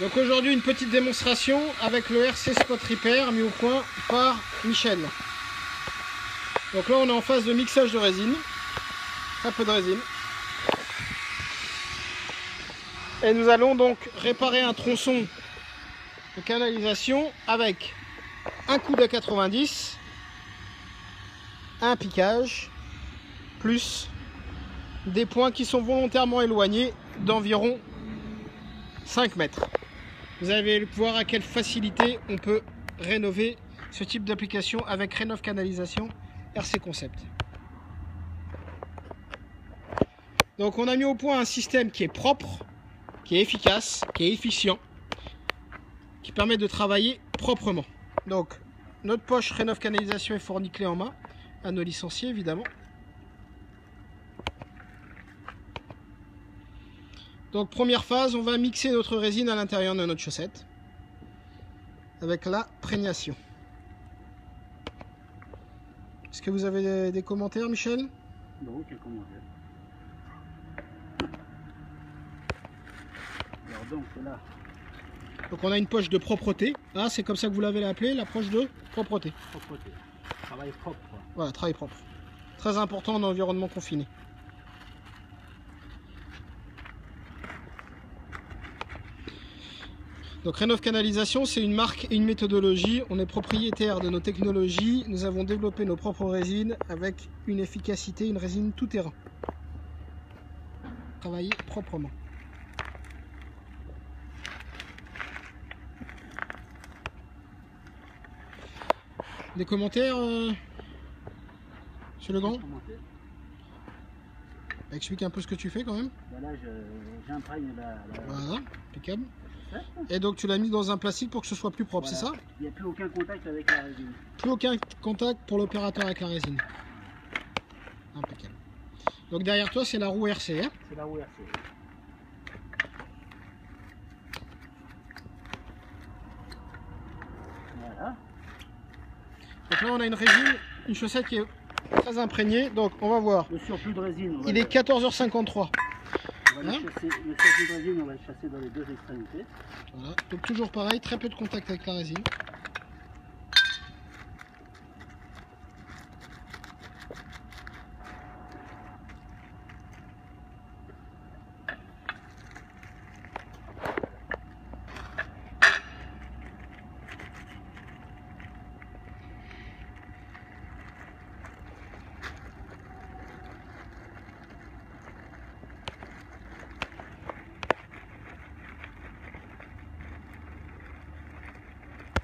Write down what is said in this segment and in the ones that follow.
Donc aujourd'hui une petite démonstration avec le RC Spot Repair mis au point par Michel. Donc là on est en phase de mixage de résine, un peu de résine. Et nous allons donc réparer un tronçon de canalisation avec un coude à 90, un piquage, plus des points qui sont volontairement éloignés d'environ 5 mètres. Vous allez voir à quelle facilité on peut rénover ce type d'application avec Rénov Canalisation RC Concept. Donc on a mis au point un système qui est propre, qui est efficace, qui est efficient, qui permet de travailler proprement. Donc notre poche Rénov Canalisation est fournie clé en main à nos licenciés évidemment. Donc première phase, on va mixer notre résine à l'intérieur de notre chaussette avec la prégnation. Est-ce que vous avez des commentaires, Michel? Non, aucun commentaire. Alors donc là. Donc on a une poche de propreté. Ah, c'est comme ça que vous l'avez appelé, la poche de propreté. Propreté. Travail propre. Quoi. Voilà, travail propre. Très important en environnement confiné. Donc Rénov Canalisation, c'est une marque et une méthodologie. On est propriétaire de nos technologies. Nous avons développé nos propres résines avec une efficacité, une résine tout terrain. Travailler proprement. Des commentaires, Monsieur Legrand? Explique un peu ce que tu fais quand même. Là, j'imprègne la... Voilà, impeccable. Et donc tu l'as mis dans un plastique pour que ce soit plus propre, voilà. C'est ça? Il n'y a plus aucun contact avec la résine. Plus aucun contact pour l'opérateur avec la résine. Impeccable. Donc derrière toi c'est la roue RC. Hein? C'est la roue RC. Voilà. Donc là on a une résine, une chaussette qui est très imprégnée. Donc on va voir. Le surplus de résine. Il est 14h53. On va le surplus de résine, on va le chasser dans les deux extrémités. Voilà. Donc toujours pareil, très peu de contact avec la résine.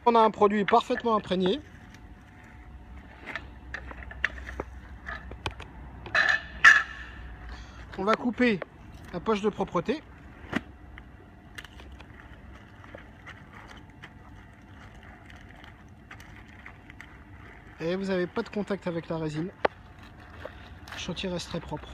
On a un produit parfaitement imprégné. On va couper la poche de propreté. Et vous n'avez pas de contact avec la résine. Le chantier reste très propre.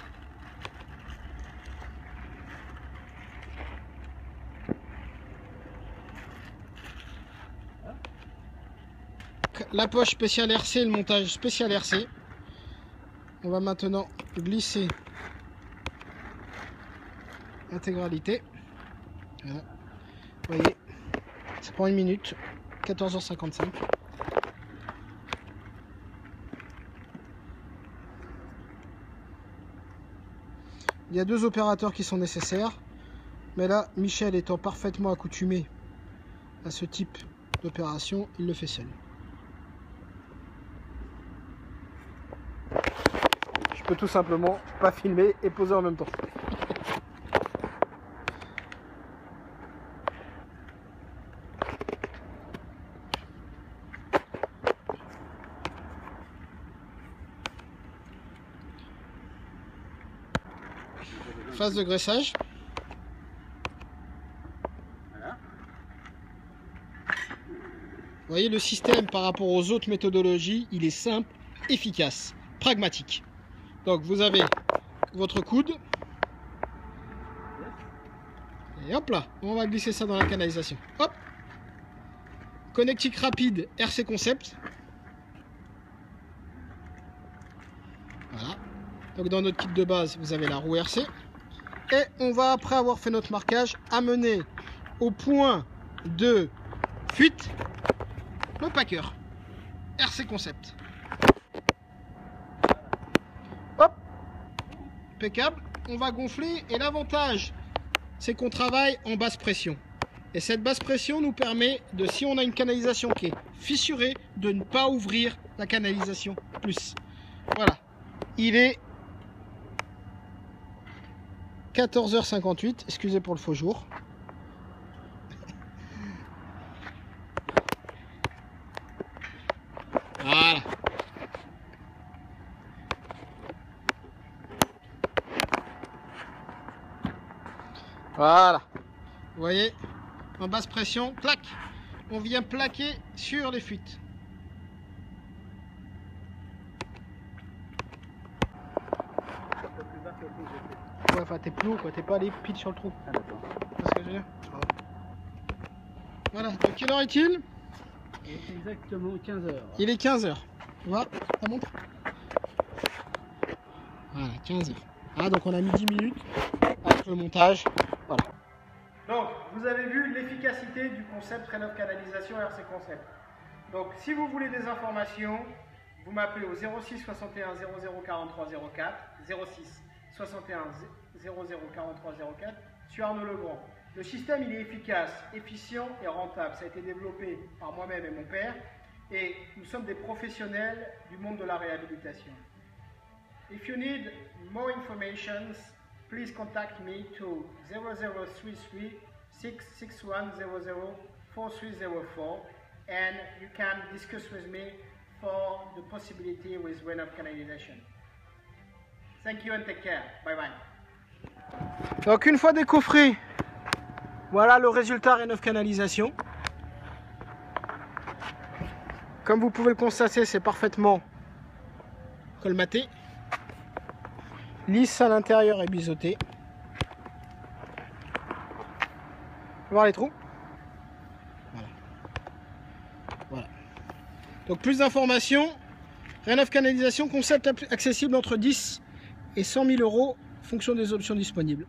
La poche spéciale RC, le montage spécial RC. On va maintenant glisser l'intégralité. Voilà. Vous voyez, ça prend 1 minute, 14h55. Il y a 2 opérateurs qui sont nécessaires, mais là, Michel étant parfaitement accoutumé à ce type d'opération, il le fait seul. Je peux tout simplement pas filmer et poser en même temps. Phase de graissage. Voilà. Vous voyez le système par rapport aux autres méthodologies, il est simple, efficace, pragmatique. Donc vous avez votre coude. Et hop là, on va glisser ça dans la canalisation. Hop. Connectique rapide RC Concept. Voilà. Donc dans notre kit de base, vous avez la roue RC. Et on va, après avoir fait notre marquage, amener au point de fuite, le packer RC Concept. Hop, impeccable. On va gonfler et l'avantage, c'est qu'on travaille en basse pression. Et cette basse pression nous permet de, si on a une canalisation qui est fissurée, de ne pas ouvrir la canalisation plus. Voilà, il est 14h58, excusez pour le faux jour. Voilà. Voilà. Vous voyez, en basse pression, clac, on vient plaquer sur les fuites. Ouais, enfin t'es plus haut quoi, t'es pas allé pile sur le trou. Ah d'accord. C'est ce que je veux dire. Voilà, donc quelle heure est-il? Exactement 15 h. Il est 15h. Tu vois, ça montre. Voilà, 15h. Ah, donc on a mis 10 minutes avec le montage. Voilà. Donc, vous avez vu l'efficacité du concept Rénov Canalisation RC Concept. Donc, si vous voulez des informations, vous m'appelez au 06 61 00 43 04, 06 61 00 43 04, sur Arnaud Legrand. Le système, il est efficace, efficient et rentable. Ça a été développé par moi-même et mon père. Et nous sommes des professionnels du monde de la réhabilitation. If you need more information, please contact me to 0033 661 00 4304 and you can discuss with me for the possibility with Rénov Canalisation. Thank you and take care. Bye bye. Donc une fois décoffré, voilà le résultat Rénov Canalisation. Comme vous pouvez le constater, c'est parfaitement colmaté. Lisse à l'intérieur et biseauté. Voir les trous. Voilà. Voilà. Donc plus d'informations. Rénov Canalisation, concept accessible entre 10 et 100 000 € en fonction des options disponibles.